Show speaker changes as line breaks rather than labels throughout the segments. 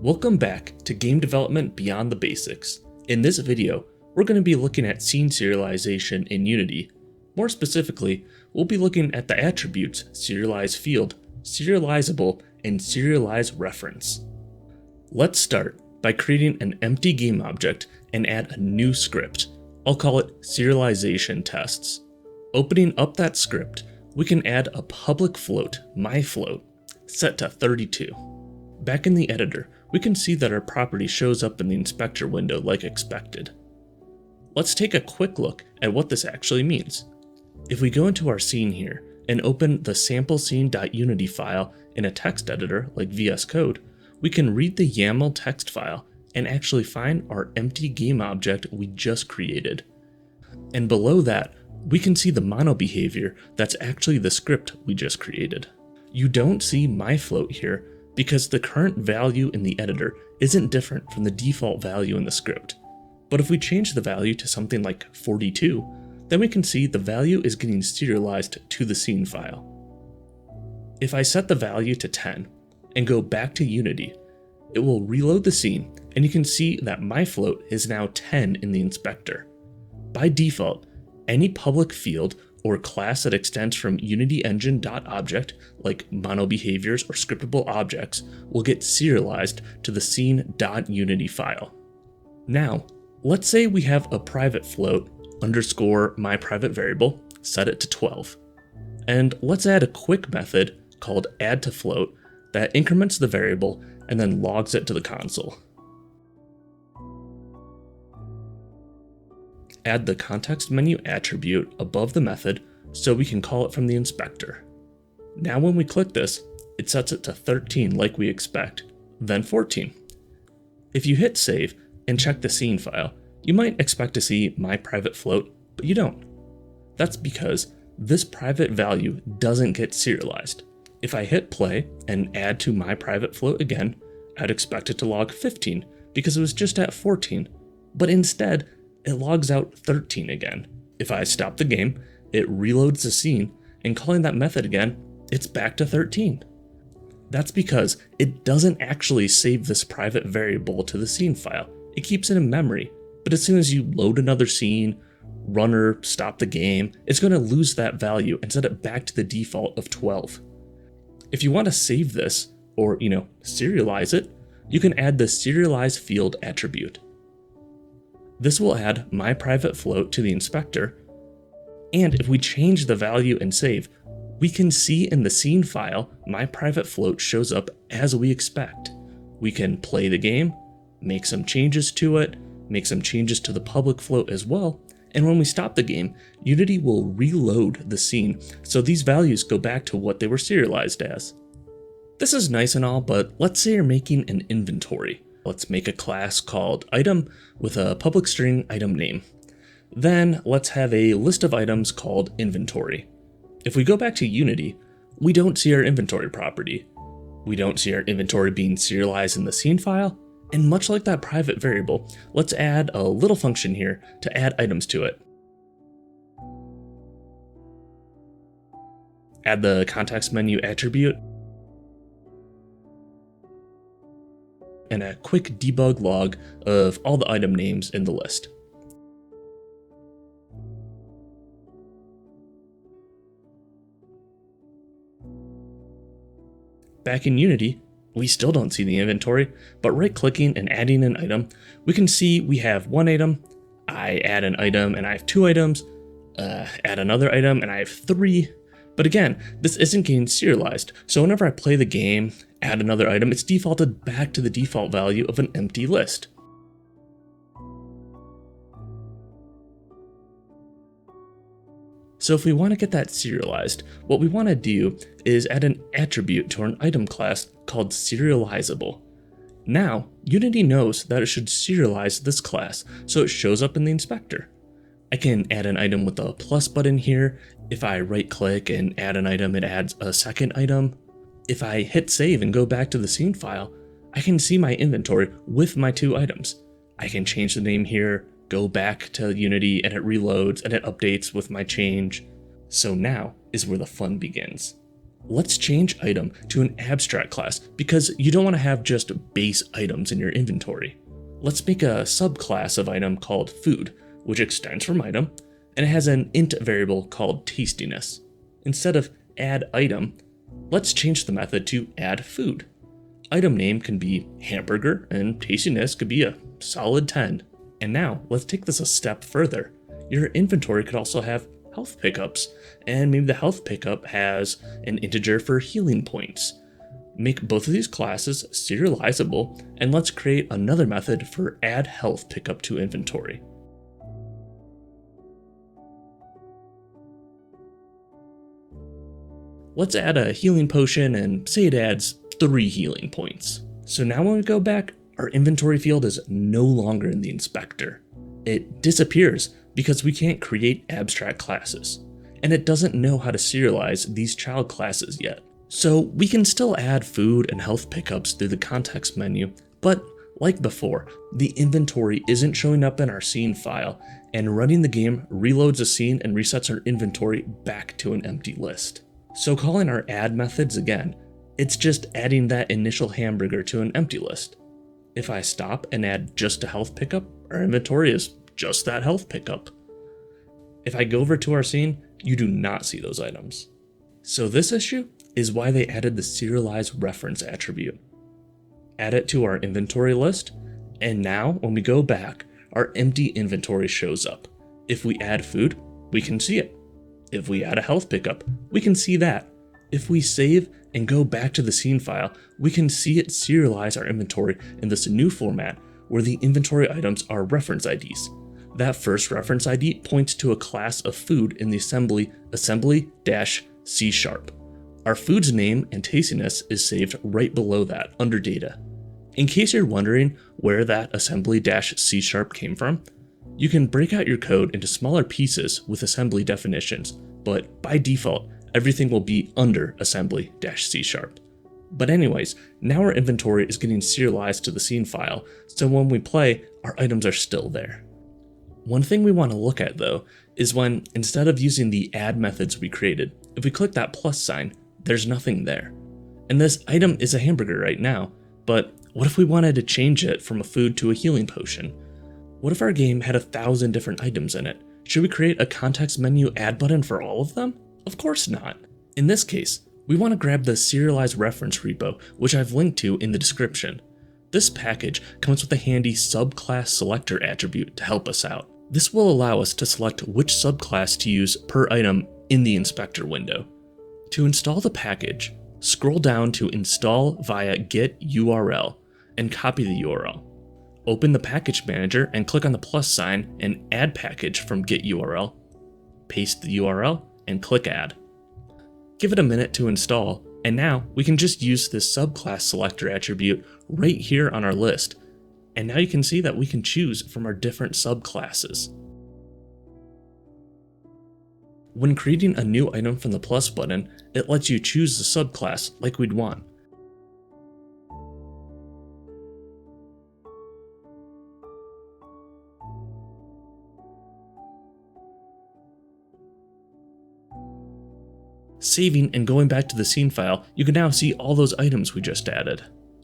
Welcome back to Game Development Beyond the Basics. In this video, we're going to be looking at scene serialization in Unity. More specifically, we'll be looking at the attributes SerializeField, Serializable, and SerializeReference. Let's start by creating an empty game object and add a new script. I'll call it Serialization Tests. Opening up that script, we can add a public float, myFloat, set to 32. Back in the editor, we can see that our property shows up in the inspector window like expected. Let's take a quick look at what this actually means. If we go into our scene here and open the sample scene.unity file in a text editor like VS Code, we can read the YAML text file and actually find our empty game object we just created. And below that, we can see the mono behavior that's actually the script we just created. You don't see myFloat here because the current value in the editor isn't different from the default value in the script. But if we change the value to something like 42, then we can see the value is getting serialized to the scene file. If I set the value to 10 and go back to Unity, it will reload the scene and you can see that myFloat is now 10 in the inspector. By default, any public field or class that extends from Unity engine.object, like mono behaviors or scriptable objects, will get serialized to the scene.unity file. Now, let's say we have a private float underscore my private variable, set it to 12. And let's add a quick method called addToFloat that increments the variable and then logs it to the console. Add the context menu attribute above the method so we can call it from the inspector. Now when we click this, it sets it to 13 like we expect, then 14. If you hit save and check the scene file, you might expect to see my private float, but you don't. That's because this private value doesn't get serialized. If I hit play and add to my private float again, I'd expect it to log 15 because it was just at 14, but instead, it logs out 13 again. If I stop the game, it reloads the scene, and calling that method again, it's back to 13. That's because it doesn't actually save this private variable to the scene file. It keeps it in memory, but as soon as you load another scene, run or stop the game, it's going to lose that value and set it back to the default of 12. If you want to save this, or serialize it, you can add the SerializeField attribute. This will add my private float to the inspector, and if we change the value and save, we can see in the scene file my private float shows up as we expect. We can play the game, make some changes to it, make some changes to the public float as well, and when we stop the game, Unity will reload the scene so these values go back to what they were serialized as. This is nice and all, but let's say you're making an inventory. Let's make a class called item with a public string item name. Then let's have a list of items called inventory. If we go back to Unity, we don't see our inventory property. We don't see our inventory being serialized in the scene file, and much like that private variable, let's add a little function here to add items to it. Add the context menu attribute, and a quick debug log of all the item names in the list. Back in Unity, we still don't see the inventory, but right-clicking and adding an item, we can see we have one item, I add an item and I have two items, add another item and I have three. But again, this isn't getting serialized, so whenever I play the game, add another item, it's defaulted back to the default value of an empty list. So if we want to get that serialized, what we want to do is add an attribute to an item class called Serializable. Now, Unity knows that it should serialize this class, so it shows up in the inspector. I can add an item with the plus button here. If I right-click and add an item, it adds a second item. If I hit save and go back to the scene file, I can see my inventory with my two items. I can change the name here, go back to Unity, and it reloads and it updates with my change. So now is where the fun begins. Let's change item to an abstract class because you don't want to have just base items in your inventory. Let's make a subclass of item called food, which extends from item, and it has an int variable called tastiness. Instead of add item, let's change the method to add food. Item name can be hamburger and tastiness could be a solid 10. And now let's take this a step further. Your inventory could also have health pickups, and maybe the health pickup has an integer for healing points. Make both of these classes serializable, and let's create another method for add health pickup to inventory. Let's add a healing potion and say it adds 3 healing points. So now when we go back, our inventory field is no longer in the inspector. It disappears because we can't create abstract classes, and it doesn't know how to serialize these child classes yet. So we can still add food and health pickups through the context menu, but like before, the inventory isn't showing up in our scene file, and running the game reloads a scene and resets our inventory back to an empty list. So calling our add methods again, it's just adding that initial hamburger to an empty list. If I stop and add just a health pickup, our inventory is just that health pickup. If I go over to our scene, you do not see those items. So this issue is why they added the SerializeReference attribute. Add it to our inventory list, and now when we go back, our empty inventory shows up. If we add food, we can see it. If we add a health pickup, we can see that. If we save and go back to the scene file, we can see it serialize our inventory in this new format where the inventory items are reference IDs. That first reference ID points to a class of food in the assembly -C#. Our food's name and tastiness is saved right below that under data. In case you're wondering where that assembly-C# came from, you can break out your code into smaller pieces with assembly definitions, but by default, everything will be under assembly-C#. But anyways, now our inventory is getting serialized to the scene file, so when we play, our items are still there. One thing we want to look at though, is when instead of using the add methods we created, if we click that plus sign, there's nothing there. And this item is a hamburger right now, but what if we wanted to change it from a food to a healing potion? What if our game had 1,000 different items in it? Should we create a context menu add button for all of them? Of course not. In this case, we want to grab the SerializeReference repo, which I've linked to in the description. This package comes with a handy subclass selector attribute to help us out. This will allow us to select which subclass to use per item in the inspector window. To install the package, scroll down to install via get URL and copy the URL. Open the package manager and click on the plus sign and add package from get URL. Paste the URL and click add. Give it a minute to install, and now we can just use this subclass selector attribute right here on our list. And now you can see that we can choose from our different subclasses. When creating a new item from the plus button, it lets you choose the subclass like we'd want. Saving and going back to the scene file, you can now see all those items we just added.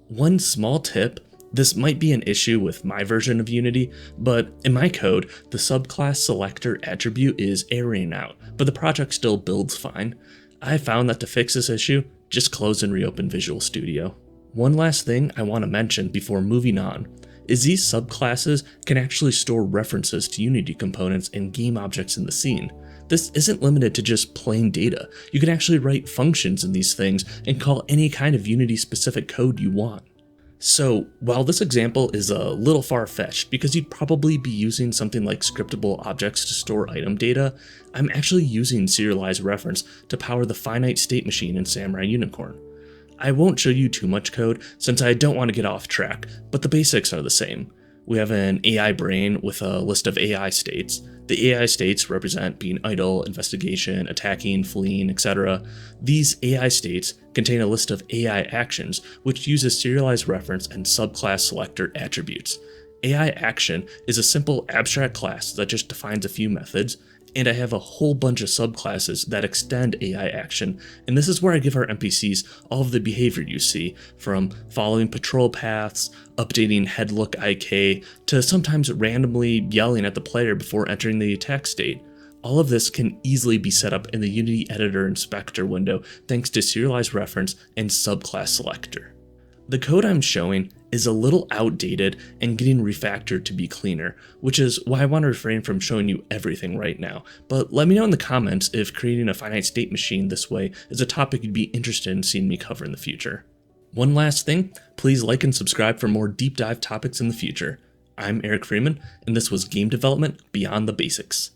One small tip, this might be an issue with my version of Unity, but in my code, the subclass selector attribute is erroring out, but the project still builds fine. I found that to fix this issue, just close and reopen Visual Studio. One last thing I want to mention before moving on is these subclasses can actually store references to Unity components and game objects in the scene. This isn't limited to just plain data. You can actually write functions in these things and call any kind of Unity-specific code you want. So, while this example is a little far-fetched because you'd probably be using something like scriptable objects to store item data, I'm actually using SerializeReference to power the finite state machine in Samurai Unicorn. I won't show you too much code since I don't want to get off track, but the basics are the same. We have an AI brain with a list of AI states. The AI states represent being idle, investigation, attacking, fleeing, etc. These AI states contain a list of AI actions, which uses SerializeReference and subclass selector attributes. AI action is a simple abstract class that just defines a few methods, And I have a whole bunch of subclasses that extend AI action, and this is where I give our NPCs all of the behavior you see, from following patrol paths, updating headlook IK, to sometimes randomly yelling at the player before entering the attack state. All of this can easily be set up in the Unity Editor Inspector window thanks to SerializeReference and Subclass Selector. The code I'm showing is a little outdated and getting refactored to be cleaner, which is why I want to refrain from showing you everything right now, but let me know in the comments if creating a finite state machine this way is a topic you'd be interested in seeing me cover in the future. One last thing, please like and subscribe for more deep dive topics in the future. I'm Eric Freeman, and this was Game Development Beyond the Basics.